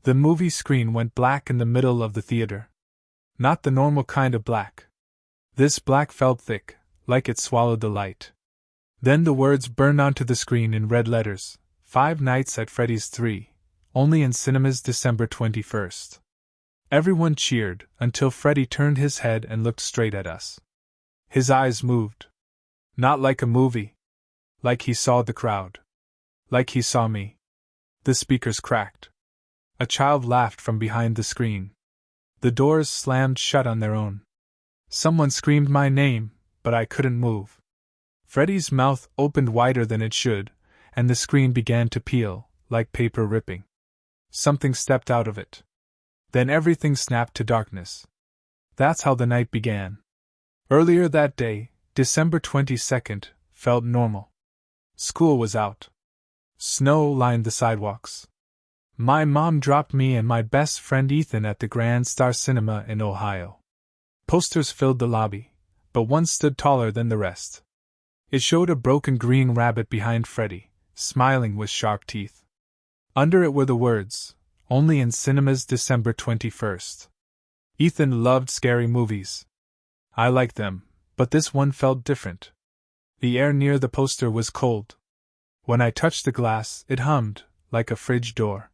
The movie screen went black in the middle of the theater. Not the normal kind of black. This black felt thick, like it swallowed the light. Then the words burned onto the screen in red letters: 5 Nights at Freddy's 3, only in cinemas December 21st. Everyone cheered until Freddy turned his head and looked straight at us. His eyes moved. Not like a movie. Like he saw the crowd. Like he saw me. The speakers cracked. A child laughed from behind the screen. The doors slammed shut on their own. Someone screamed my name, but I couldn't move. Freddy's mouth opened wider than it should, and the screen began to peel, like paper ripping. Something stepped out of it. Then everything snapped to darkness. That's how the night began. Earlier that day, December 22nd, felt normal. School was out. Snow lined the sidewalks. My mom dropped me and my best friend Ethan at the Grand Star Cinema in Ohio. Posters filled the lobby, but one stood taller than the rest. It showed a broken green rabbit behind Freddy, smiling with sharp teeth. Under it were the words, "Only in cinemas December 21st. Ethan loved scary movies. I liked them, but this one felt different. The air near the poster was cold. When I touched the glass, it hummed, like a fridge door.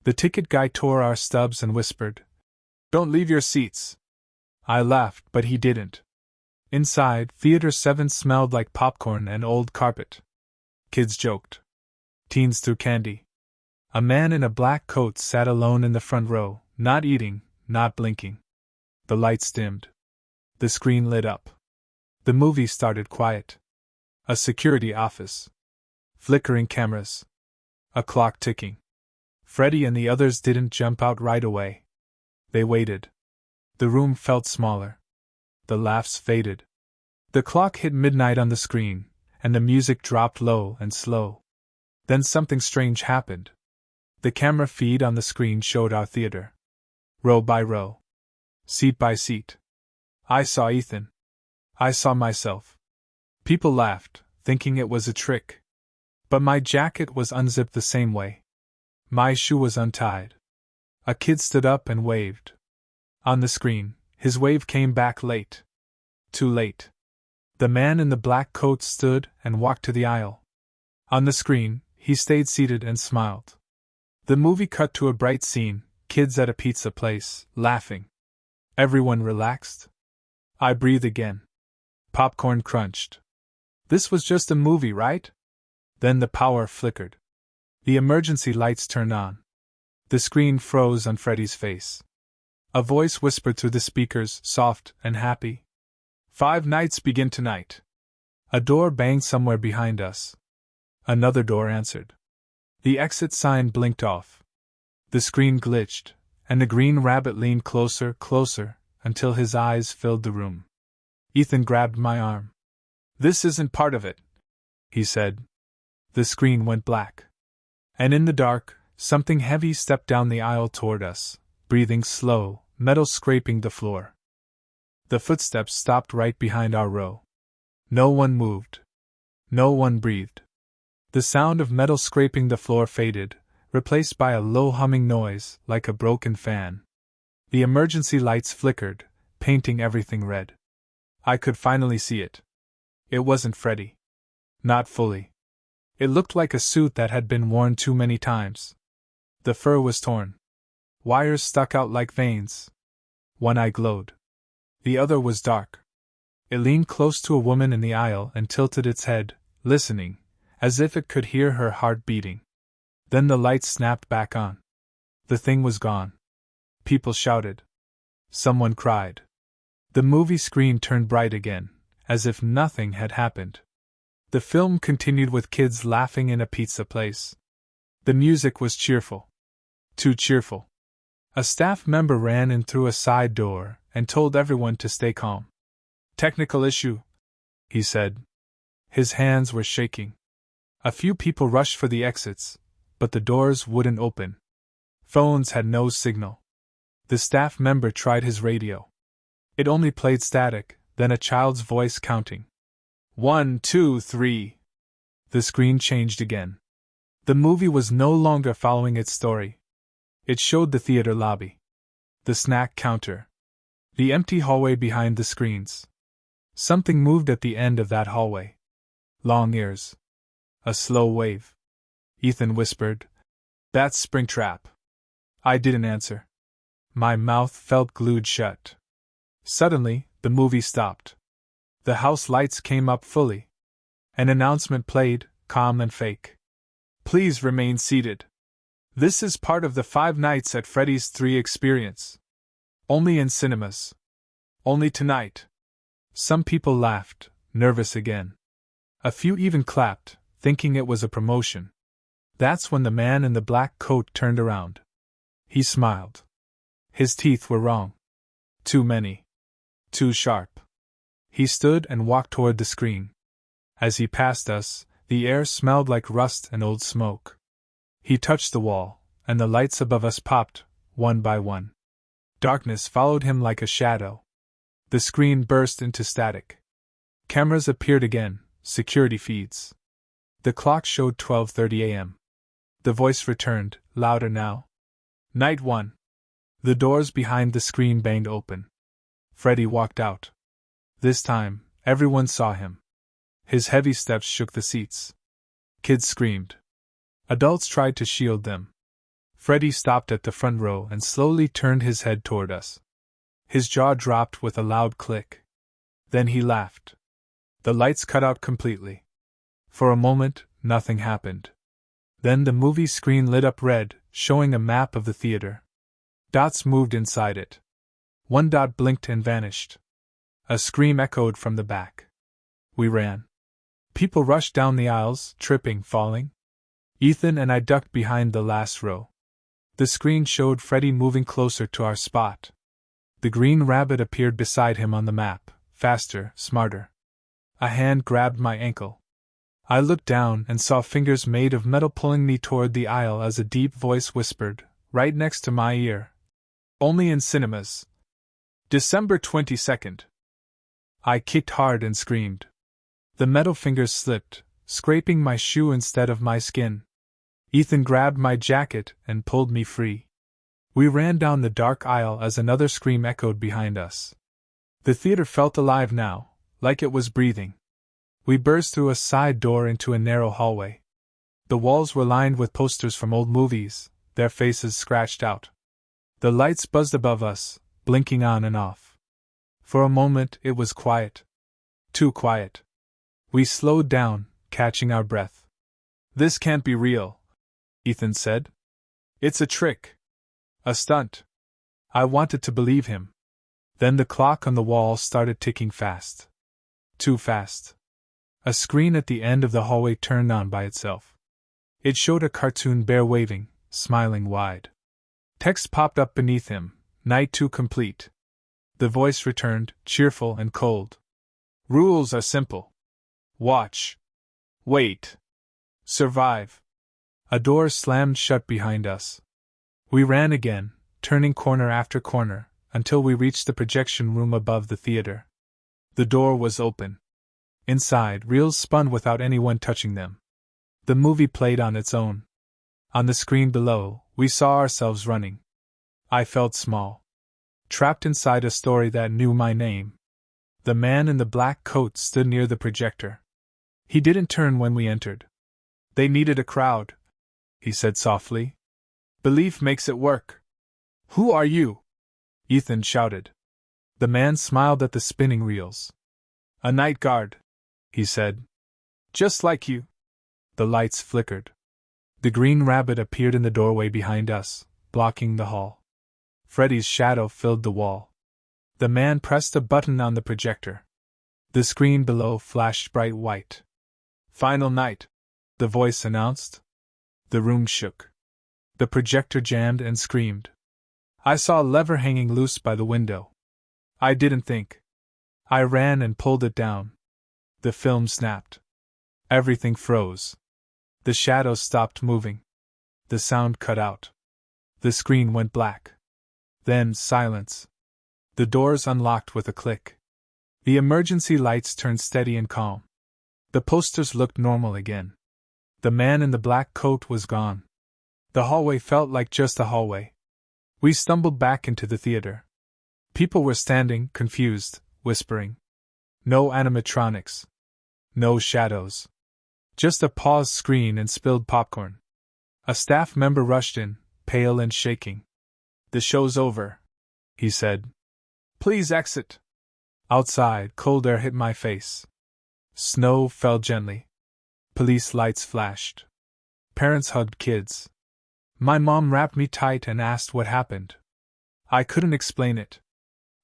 The ticket guy tore our stubs and whispered, "Don't leave your seats." I laughed, but he didn't. Inside, Theater 7 smelled like popcorn and old carpet. Kids joked. Teens threw candy. A man in a black coat sat alone in the front row, not eating, not blinking. The lights dimmed. The screen lit up. The movie started quiet. A security office. Flickering cameras. A clock ticking. Freddy and the others didn't jump out right away. They waited. The room felt smaller. The laughs faded. The clock hit midnight on the screen, and the music dropped low and slow. Then something strange happened. The camera feed on the screen showed our theater. Row by row. Seat by seat. I saw Ethan. I saw myself. People laughed, thinking it was a trick. But my jacket was unzipped the same way. My shoe was untied. A kid stood up and waved. On the screen, his wave came back late. Too late. The man in the black coat stood and walked to the aisle. On the screen, he stayed seated and smiled. The movie cut to a bright scene, kids at a pizza place, laughing. Everyone relaxed. I breathed again. Popcorn crunched. This was just a movie, right? Then the power flickered. The emergency lights turned on. The screen froze on Freddy's face. A voice whispered through the speakers, soft and happy. 5 nights begin tonight. A door banged somewhere behind us. Another door answered. The exit sign blinked off. The screen glitched, and the green rabbit leaned closer, until his eyes filled the room. Ethan grabbed my arm. "This isn't part of it," he said. The screen went black. And in the dark, something heavy stepped down the aisle toward us, breathing slow, metal scraping the floor. The footsteps stopped right behind our row. No one moved. No one breathed. The sound of metal scraping the floor faded, replaced by a low humming noise, like a broken fan. The emergency lights flickered, painting everything red. I could finally see it. It wasn't Freddy. Not fully. It looked like a suit that had been worn too many times. The fur was torn. Wires stuck out like veins. One eye glowed. The other was dark. It leaned close to a woman in the aisle and tilted its head, listening, as if it could hear her heart beating. Then the lights snapped back on. The thing was gone. People shouted. Someone cried. The movie screen turned bright again, as if nothing had happened. The film continued with kids laughing in a pizza place. The music was cheerful. Too cheerful. A staff member ran in through a side door and told everyone to stay calm. "Technical issue," he said. His hands were shaking. A few people rushed for the exits, but the doors wouldn't open. Phones had no signal. The staff member tried his radio. It only played static, then a child's voice counting. 1, 2, 3. The screen changed again. The movie was no longer following its story. It showed the theater lobby, the snack counter, the empty hallway behind the screens. Something moved at the end of that hallway. Long ears. A slow wave. Ethan whispered, "That's Springtrap." I didn't answer. My mouth felt glued shut. Suddenly, the movie stopped. The house lights came up fully. An announcement played, calm and fake. "Please remain seated. This is part of the 5 Nights at Freddy's 3 experience. Only in cinemas. Only tonight." Some people laughed, nervous again. A few even clapped, thinking it was a promotion. That's when the man in the black coat turned around. He smiled. His teeth were wrong. Too many. Too sharp. He stood and walked toward the screen. As he passed us, the air smelled like rust and old smoke. He touched the wall, and the lights above us popped, one by one. Darkness followed him like a shadow. The screen burst into static. Cameras appeared again, security feeds. The clock showed 12:30 a.m. The voice returned, louder now. "Night 1. The doors behind the screen banged open. Freddy walked out. This time, everyone saw him. His heavy steps shook the seats. Kids screamed. Adults tried to shield them. Freddy stopped at the front row and slowly turned his head toward us. His jaw dropped with a loud click. Then he laughed. The lights cut out completely. For a moment, nothing happened. Then the movie screen lit up red, showing a map of the theater. Dots moved inside it. One dot blinked and vanished. A scream echoed from the back. We ran. People rushed down the aisles, tripping, falling. Ethan and I ducked behind the last row. The screen showed Freddy moving closer to our spot. The green rabbit appeared beside him on the map, faster, smarter. A hand grabbed my ankle. I looked down and saw fingers made of metal pulling me toward the aisle as a deep voice whispered, right next to my ear. "Only in cinemas. December 22nd. I kicked hard and screamed. The metal fingers slipped, scraping my shoe instead of my skin. Ethan grabbed my jacket and pulled me free. We ran down the dark aisle as another scream echoed behind us. The theater felt alive now, like it was breathing. We burst through a side door into a narrow hallway. The walls were lined with posters from old movies, their faces scratched out. The lights buzzed above us, blinking on and off. For a moment it was quiet. Too quiet. We slowed down, catching our breath. "This can't be real," Ethan said. "It's a trick. A stunt." I wanted to believe him. Then the clock on the wall started ticking fast. Too fast. A screen at the end of the hallway turned on by itself. It showed a cartoon bear waving, smiling wide. Text popped up beneath him, "Night 2 complete." The voice returned, cheerful and cold. "Rules are simple. Watch. Wait. Survive." A door slammed shut behind us. We ran again, turning corner after corner, until we reached the projection room above the theater. The door was open. Inside, reels spun without anyone touching them. The movie played on its own. On the screen below, we saw ourselves running. I felt small. Trapped inside a story that knew my name. The man in the black coat stood near the projector. He didn't turn when we entered. "They needed a crowd," he said softly. "Belief makes it work." "Who are you?" Ethan shouted. The man smiled at the spinning reels. "A night guard," he said. "Just like you." The lights flickered. The green rabbit appeared in the doorway behind us, blocking the hall. Freddy's shadow filled the wall. The man pressed a button on the projector. The screen below flashed bright white. "Final night," the voice announced. The room shook. The projector jammed and screamed. I saw a lever hanging loose by the window. I didn't think. I ran and pulled it down. The film snapped. Everything froze. The shadows stopped moving. The sound cut out. The screen went black. Then silence. The doors unlocked with a click. The emergency lights turned steady and calm. The posters looked normal again. The man in the black coat was gone. The hallway felt like just a hallway, We stumbled back into the theater. People were standing, confused, whispering. No animatronics. No shadows. Just a paused screen and spilled popcorn. A staff member rushed in, pale and shaking. "The show's over," he said. "Please exit." Outside, cold air hit my face. Snow fell gently. Police lights flashed. Parents hugged kids. My mom wrapped me tight and asked what happened. I couldn't explain it.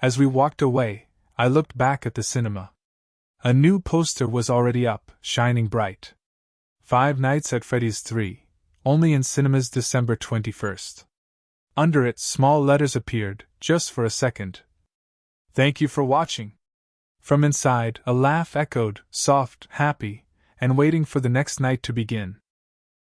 As we walked away, I looked back at the cinema. A new poster was already up, shining bright. 5 Nights at Freddy's 3, only in cinemas December 21st. Under it, small letters appeared, just for a second. "Thank you for watching." From inside, a laugh echoed, soft, happy, and waiting for the next night to begin.